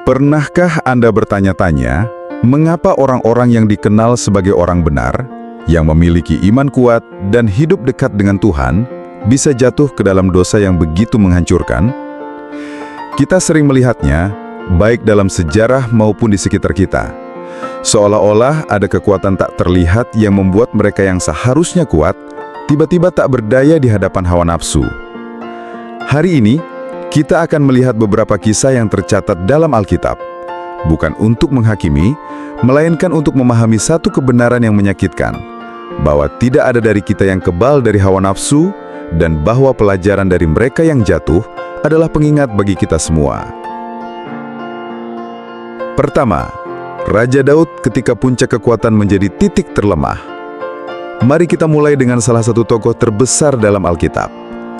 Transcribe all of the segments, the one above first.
Pernahkah Anda bertanya-tanya, mengapa orang-orang yang dikenal sebagai orang benar, yang memiliki iman kuat dan hidup dekat dengan Tuhan, bisa jatuh ke dalam dosa yang begitu menghancurkan? Kita sering melihatnya, baik dalam sejarah maupun di sekitar kita. Seolah-olah ada kekuatan tak terlihat yang membuat mereka yang seharusnya kuat, tiba-tiba tak berdaya di hadapan hawa nafsu. Hari ini, kita akan melihat beberapa kisah yang tercatat dalam Alkitab, bukan untuk menghakimi, melainkan untuk memahami satu kebenaran yang menyakitkan, bahwa tidak ada dari kita yang kebal dari hawa nafsu, dan bahwa pelajaran dari mereka yang jatuh adalah pengingat bagi kita semua. Pertama, Raja Daud ketika puncak kekuatan menjadi titik terlemah. Mari kita mulai dengan salah satu tokoh terbesar dalam Alkitab,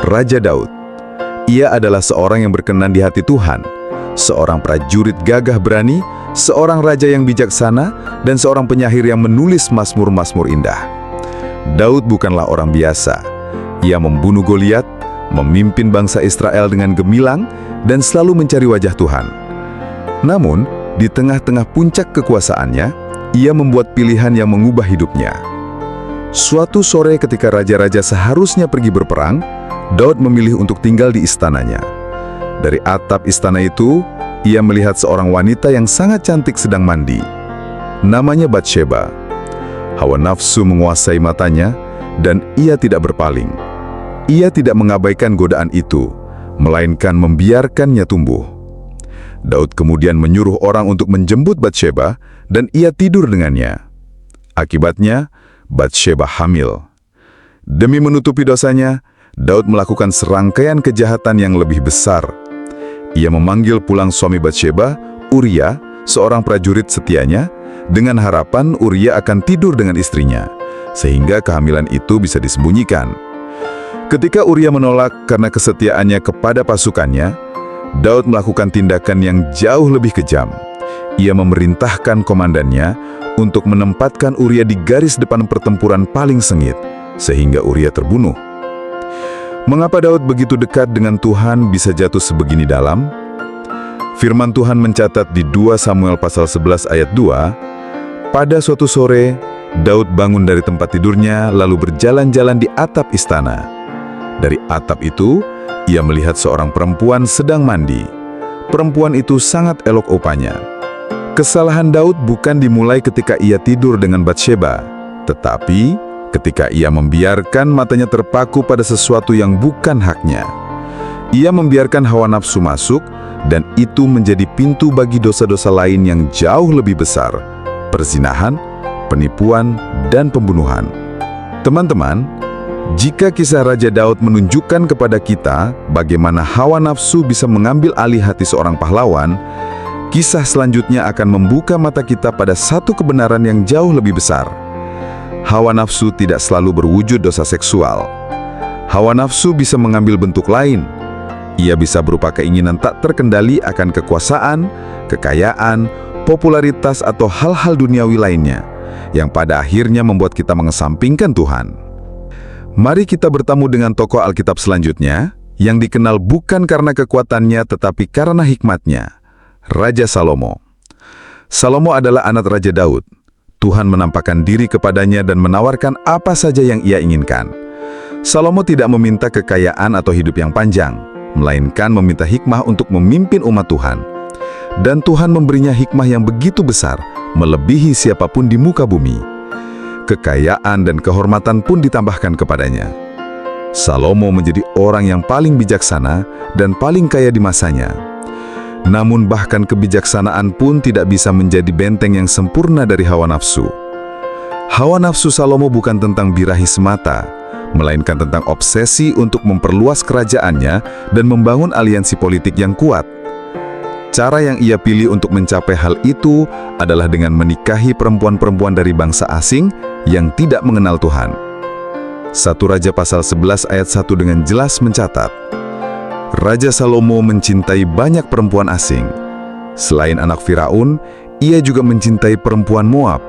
Raja Daud. Ia adalah seorang yang berkenan di hati Tuhan, seorang prajurit gagah berani, seorang raja yang bijaksana, dan seorang penyair yang menulis mazmur-mazmur indah. Daud bukanlah orang biasa. Ia membunuh Goliat, memimpin bangsa Israel dengan gemilang, dan selalu mencari wajah Tuhan. Namun, di tengah-tengah puncak kekuasaannya, ia membuat pilihan yang mengubah hidupnya. Suatu sore ketika raja-raja seharusnya pergi berperang, Daud memilih untuk tinggal di istananya. Dari atap istana itu, ia melihat seorang wanita yang sangat cantik sedang mandi. Namanya Batsheba. Hawa nafsu menguasai matanya, dan ia tidak berpaling. Ia tidak mengabaikan godaan itu, melainkan membiarkannya tumbuh. Daud kemudian menyuruh orang untuk menjemput Batsheba, dan ia tidur dengannya. Akibatnya, Batsheba hamil. Demi menutupi dosanya, Daud melakukan serangkaian kejahatan yang lebih besar. Ia memanggil pulang suami Batsheba, Uria, seorang prajurit setianya, dengan harapan Uria akan tidur dengan istrinya, sehingga kehamilan itu bisa disembunyikan. Ketika Uria menolak karena kesetiaannya kepada pasukannya, Daud melakukan tindakan yang jauh lebih kejam. Ia memerintahkan komandannya untuk menempatkan Uria di garis depan pertempuran paling sengit, sehingga Uria terbunuh. Mengapa Daud begitu dekat dengan Tuhan bisa jatuh sebegini dalam? Firman Tuhan mencatat di 2 Samuel pasal 11 ayat 2, pada suatu sore, Daud bangun dari tempat tidurnya lalu berjalan-jalan di atap istana. Dari atap itu, ia melihat seorang perempuan sedang mandi. Perempuan itu sangat elok rupanya. Kesalahan Daud bukan dimulai ketika ia tidur dengan Batsheba, tetapi ketika ia membiarkan matanya terpaku pada sesuatu yang bukan haknya. Ia membiarkan hawa nafsu masuk, dan itu menjadi pintu bagi dosa-dosa lain yang jauh lebih besar, perzinahan, penipuan, dan pembunuhan. Teman-teman, jika kisah Raja Daud menunjukkan kepada kita bagaimana hawa nafsu bisa mengambil alih hati seorang pahlawan, kisah selanjutnya akan membuka mata kita pada satu kebenaran yang jauh lebih besar. Hawa nafsu tidak selalu berwujud dosa seksual. Hawa nafsu bisa mengambil bentuk lain. Ia bisa berupa keinginan tak terkendali akan kekuasaan, kekayaan, popularitas atau hal-hal duniawi lainnya, yang pada akhirnya membuat kita mengesampingkan Tuhan. Mari kita bertemu dengan tokoh Alkitab selanjutnya, yang dikenal bukan karena kekuatannya tetapi karena hikmatnya, Raja Salomo. Salomo adalah anak Raja Daud. Tuhan menampakkan diri kepadanya dan menawarkan apa saja yang ia inginkan. Salomo tidak meminta kekayaan atau hidup yang panjang, melainkan meminta hikmah untuk memimpin umat Tuhan. Dan Tuhan memberinya hikmah yang begitu besar, melebihi siapapun di muka bumi. Kekayaan dan kehormatan pun ditambahkan kepadanya. Salomo menjadi orang yang paling bijaksana dan paling kaya di masanya. Namun bahkan kebijaksanaan pun tidak bisa menjadi benteng yang sempurna dari hawa nafsu. Hawa nafsu Salomo bukan tentang birahi semata, melainkan tentang obsesi untuk memperluas kerajaannya dan membangun aliansi politik yang kuat. Cara yang ia pilih untuk mencapai hal itu adalah dengan menikahi perempuan-perempuan dari bangsa asing yang tidak mengenal Tuhan. 1 Raja pasal 11 ayat 1 dengan jelas mencatat, Raja Salomo mencintai banyak perempuan asing. Selain anak Firaun, ia juga mencintai perempuan Moab,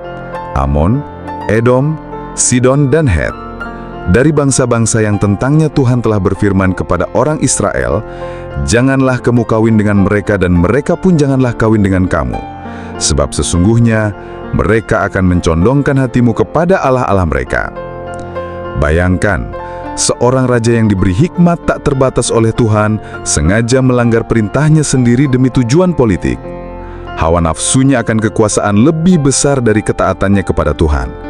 Amon, Edom, Sidon, dan Het. Dari bangsa-bangsa yang tentangnya Tuhan telah berfirman kepada orang Israel, "Janganlah kamu kawin dengan mereka dan mereka pun janganlah kawin dengan kamu. Sebab sesungguhnya mereka akan mencondongkan hatimu kepada Allah-Allah mereka." Bayangkan, seorang raja yang diberi hikmat tak terbatas oleh Tuhan sengaja melanggar perintahnya sendiri demi tujuan politik. Hawa nafsunya akan kekuasaan lebih besar dari ketaatannya kepada Tuhan.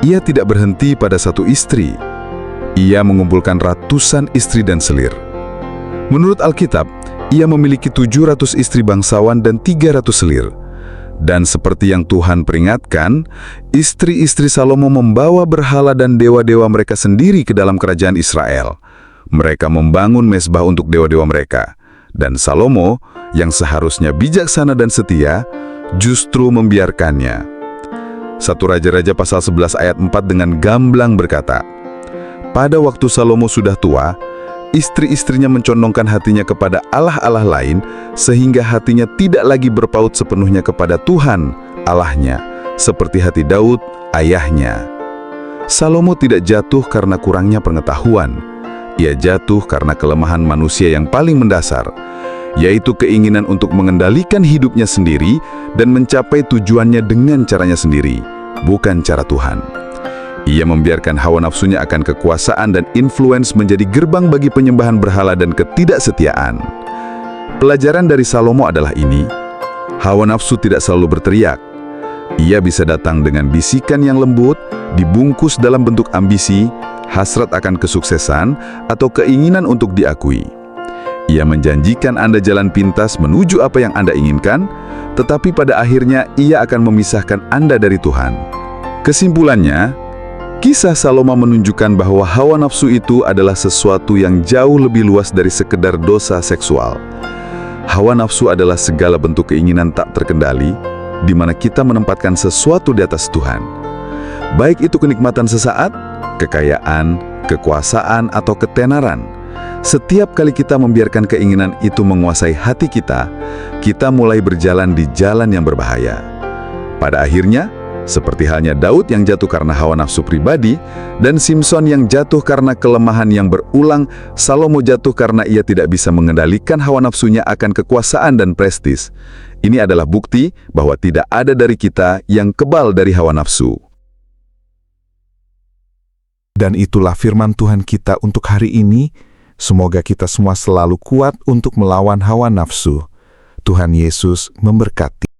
Ia tidak berhenti pada satu istri. Ia mengumpulkan ratusan istri dan selir. Menurut Alkitab, ia memiliki 700 istri bangsawan dan 300 selir. Dan seperti yang Tuhan peringatkan, istri-istri Salomo membawa berhala dan dewa-dewa mereka sendiri ke dalam kerajaan Israel. Mereka membangun mezbah untuk dewa-dewa mereka. Dan Salomo, yang seharusnya bijaksana dan setia, justru membiarkannya. 1 Raja-Raja pasal 11 ayat 4 dengan gamblang berkata, "Pada waktu Salomo sudah tua, istri-istrinya mencondongkan hatinya kepada Allah-Allah lain, sehingga hatinya tidak lagi berpaut sepenuhnya kepada Tuhan, Allahnya, seperti hati Daud, ayahnya." Salomo tidak jatuh karena kurangnya pengetahuan. Ia jatuh karena kelemahan manusia yang paling mendasar, yaitu keinginan untuk mengendalikan hidupnya sendiri dan mencapai tujuannya dengan caranya sendiri, bukan cara Tuhan. Ia membiarkan hawa nafsunya akan kekuasaan dan influence menjadi gerbang bagi penyembahan berhala dan ketidaksetiaan. Pelajaran dari Salomo adalah ini: hawa nafsu tidak selalu berteriak. Ia bisa datang dengan bisikan yang lembut, dibungkus dalam bentuk ambisi, hasrat akan kesuksesan, atau keinginan untuk diakui. Ia menjanjikan Anda jalan pintas menuju apa yang Anda inginkan, tetapi pada akhirnya ia akan memisahkan Anda dari Tuhan. Kesimpulannya, kisah Salomo menunjukkan bahwa hawa nafsu itu adalah sesuatu yang jauh lebih luas dari sekedar dosa seksual. Hawa nafsu adalah segala bentuk keinginan tak terkendali, di mana kita menempatkan sesuatu di atas Tuhan. Baik itu kenikmatan sesaat, kekayaan, kekuasaan, atau ketenaran. Setiap kali kita membiarkan keinginan itu menguasai hati kita, kita mulai berjalan di jalan yang berbahaya. Pada akhirnya, seperti halnya Daud yang jatuh karena hawa nafsu pribadi, dan Simson yang jatuh karena kelemahan yang berulang, Salomo jatuh karena ia tidak bisa mengendalikan hawa nafsunya akan kekuasaan dan prestis. Ini adalah bukti bahwa tidak ada dari kita yang kebal dari hawa nafsu. Dan itulah firman Tuhan kita untuk hari ini. Semoga kita semua selalu kuat untuk melawan hawa nafsu. Tuhan Yesus memberkati.